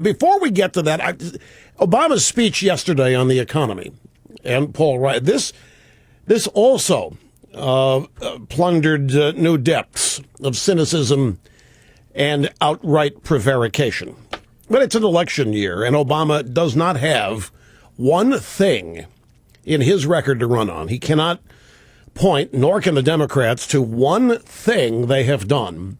Before we get to that, Obama's speech yesterday on the economy and Paul Ryan, this also plundered new depths of cynicism and outright prevarication. But it's an election year, and Obama does not have one thing in his record to run on. He cannot point, nor can the Democrats, to one thing they have done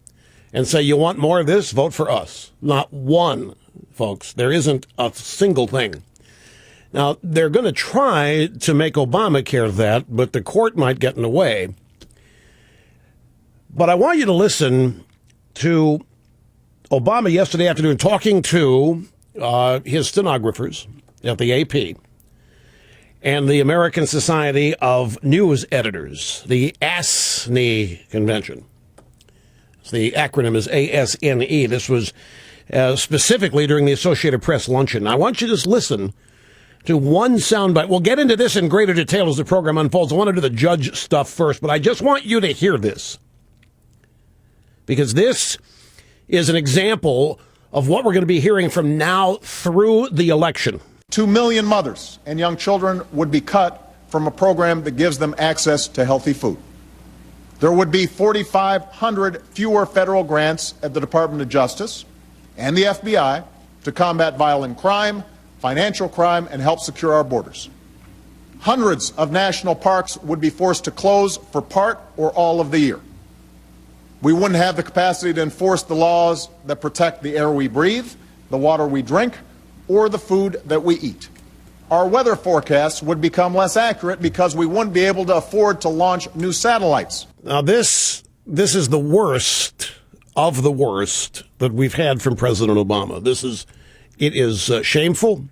and say, you want more of this? Vote for us. Not one, folks. There isn't a single thing. Now, they're going to try to make Obamacare that, but the court might get in the way. But I want you to listen to Obama yesterday afternoon talking to his stenographers at the AP and the American Society of News Editors, the ASNE convention. The acronym is ASNE. This was specifically during the Associated Press luncheon. I want you to just listen to one soundbite. We'll get into this in greater detail as the program unfolds. I want to do the judge stuff first, but I just want you to hear this, because this is an example of what we're going to be hearing from now through the election. 2 million mothers and young children would be cut from a program that gives them access to healthy food. There would be 4,500 fewer federal grants at the Department of Justice and the FBI to combat violent crime, financial crime, and help secure our borders. Hundreds of national parks would be forced to close for part or all of the year. We wouldn't have the capacity to enforce the laws that protect the air we breathe, the water we drink, or the food that we eat. Our weather forecasts would become less accurate because we wouldn't be able to afford to launch new satellites. Now, this is the worst of the worst that we've had from President Obama. It is shameful.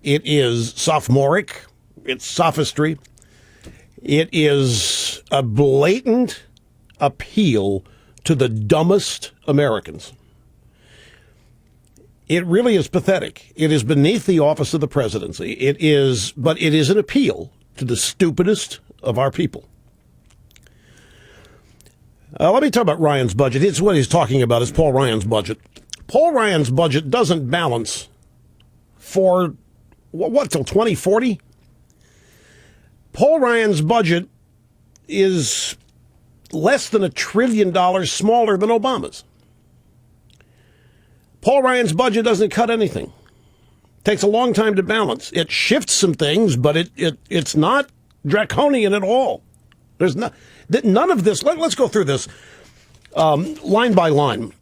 It is sophomoric. It's sophistry. It is a blatant appeal to the dumbest Americans. It really is pathetic. It is beneath the office of the presidency. But it is an appeal to the stupidest of our people. Let me talk about Ryan's budget. It's what he's talking about is Paul Ryan's budget. Paul Ryan's budget doesn't balance for, till 2040? Paul Ryan's budget is less than $1 trillion smaller than Obama's. Paul Ryan's budget doesn't cut anything. Takes a long time to balance. It shifts some things, but it's not draconian at all. There's none of this. Let's go through this line by line.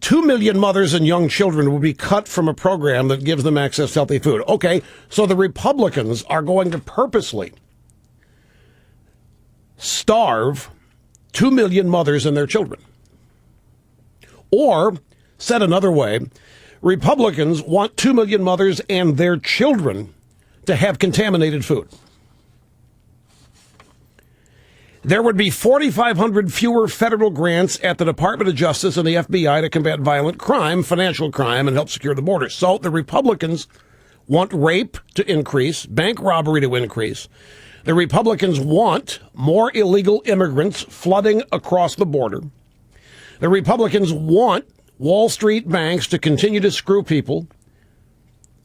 2 million mothers and young children will be cut from a program that gives them access to healthy food. Okay, so the Republicans are going to purposely starve 2 million mothers and their children. Or, said another way, Republicans want 2 million mothers and their children to have contaminated food. There would be 4,500 fewer federal grants at the Department of Justice and the FBI to combat violent crime, financial crime, and help secure the border. So the Republicans want rape to increase, bank robbery to increase. The Republicans want more illegal immigrants flooding across the border. The Republicans want Wall Street banks to continue to screw people.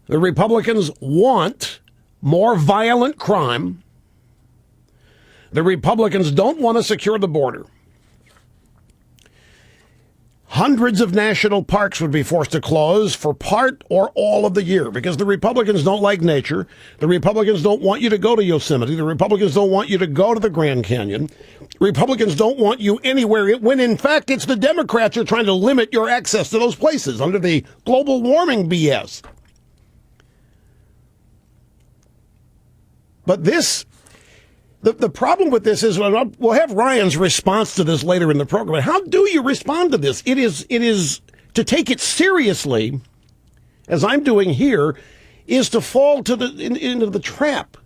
The Republicans want more violent crime. The Republicans don't want to secure the border. Hundreds of national parks would be forced to close for part or all of the year because the Republicans don't like nature. The Republicans don't want you to go to Yosemite. The Republicans don't want you to go to the Grand Canyon. Republicans don't want you anywhere when, in fact, it's the Democrats who are trying to limit your access to those places under the global warming BS. But the problem with this is, we'll have Ryan's response to this later in the program. How do you respond to this? It is to take it seriously, as I'm doing here, is to fall into the trap.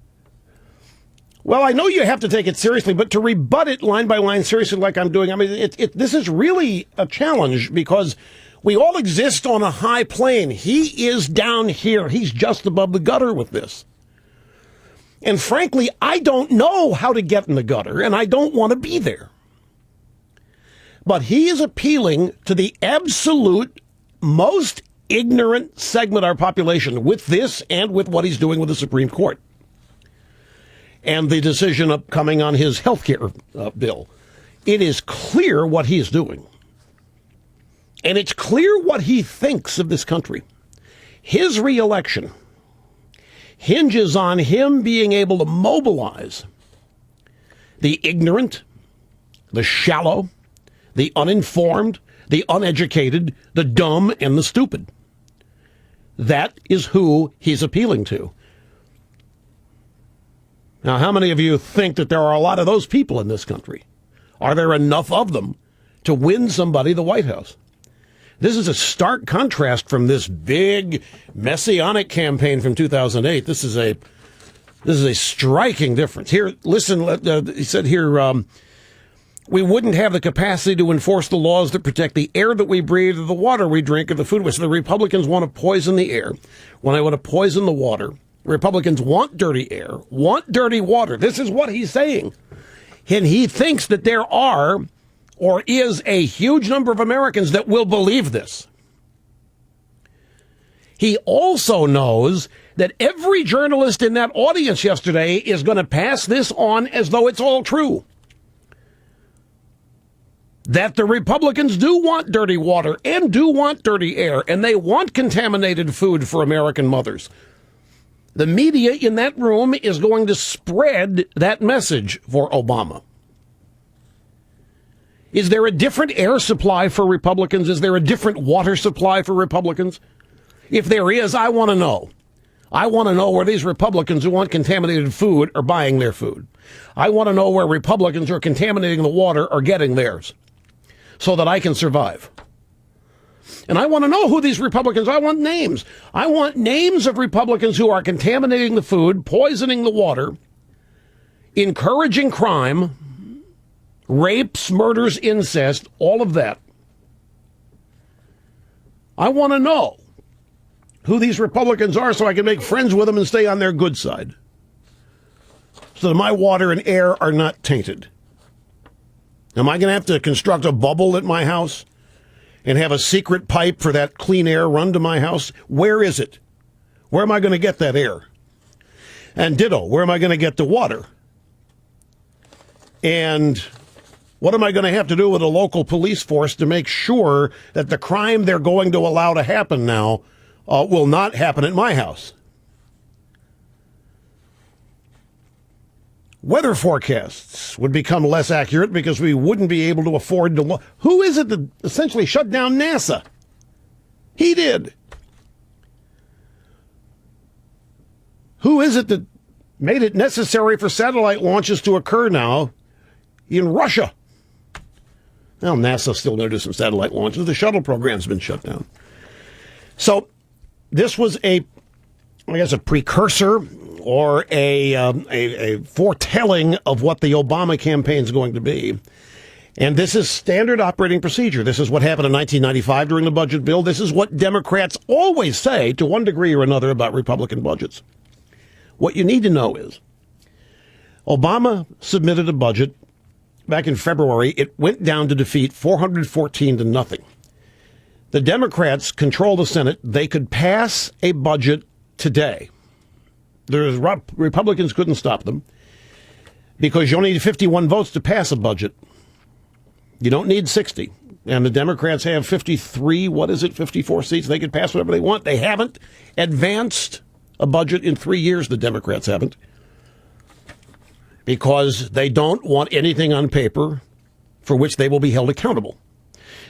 Well, I know you have to take it seriously, but to rebut it line by line seriously like I'm doing, I mean, this is really a challenge because we all exist on a high plane. He is down here. He's just above the gutter with this. And frankly, I don't know how to get in the gutter, and I don't want to be there. But he is appealing to the absolute most ignorant segment of our population with this and with what he's doing with the Supreme Court and the decision upcoming on his health care bill. It is clear what he's doing. And it's clear what he thinks of this country. His reelection hinges on him being able to mobilize the ignorant, the shallow, the uninformed, the uneducated, the dumb, and the stupid. That is who he's appealing to. Now, how many of you think that there are a lot of those people in this country? Are there enough of them to win somebody the White House? This is a stark contrast from this big messianic campaign from 2008. This is a striking difference. Here, listen, he said here, we wouldn't have the capacity to enforce the laws that protect the air that we breathe, or the water we drink, or the food we eat. So the Republicans want to poison the air. When I want to poison the water, Republicans want dirty air, want dirty water. This is what he's saying. And he thinks that there are or is a huge number of Americans that will believe this. He also knows that every journalist in that audience yesterday is going to pass this on as though it's all true. That the Republicans do want dirty water and do want dirty air, and they want contaminated food for American mothers. The media in that room is going to spread that message for Obama. Is there a different air supply for Republicans? Is there a different water supply for Republicans? If there is, I want to know. I want to know where these Republicans who want contaminated food are buying their food. I want to know where Republicans who are contaminating the water are getting theirs so that I can survive. And I want to know who these Republicans are. I want names. I want names of Republicans who are contaminating the food, poisoning the water, encouraging crime, rapes, murders, incest, all of that. I want to know who these Republicans are so I can make friends with them and stay on their good side, so that my water and air are not tainted. Am I going to have to construct a bubble at my house and have a secret pipe for that clean air run to my house? Where is it? Where am I going to get that air? And ditto, where am I going to get the water? And what am I going to have to do with a local police force to make sure that the crime they're going to allow to happen now will not happen at my house? Weather forecasts would become less accurate because we wouldn't be able to afford to. Who is it that essentially shut down NASA? He did. Who is it that made it necessary for satellite launches to occur now in Russia? Well, NASA's still going to do some satellite launches. The shuttle program's been shut down. So this was a precursor or a foretelling of what the Obama campaign is going to be. And this is standard operating procedure. This is what happened in 1995 during the budget bill. This is what Democrats always say to one degree or another about Republican budgets. What you need to know is Obama submitted a budget back in February. It went down to defeat 414 to nothing. The Democrats control the Senate. They could pass a budget today. Republicans couldn't stop them because you only need 51 votes to pass a budget. You don't need 60. And the Democrats have 54 seats. They could pass whatever they want. They haven't advanced a budget in 3 years, the Democrats haven't, because they don't want anything on paper for which they will be held accountable.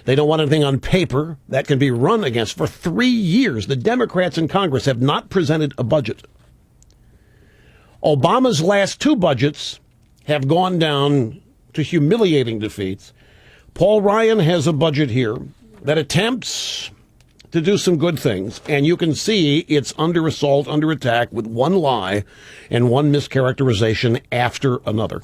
They don't want anything on paper that can be run against. For 3 years, the Democrats in Congress have not presented a budget. Obama's last two budgets have gone down to humiliating defeats. Paul Ryan has a budget here that attempts to do some good things, and you can see it's under assault, under attack, with one lie and one mischaracterization after another.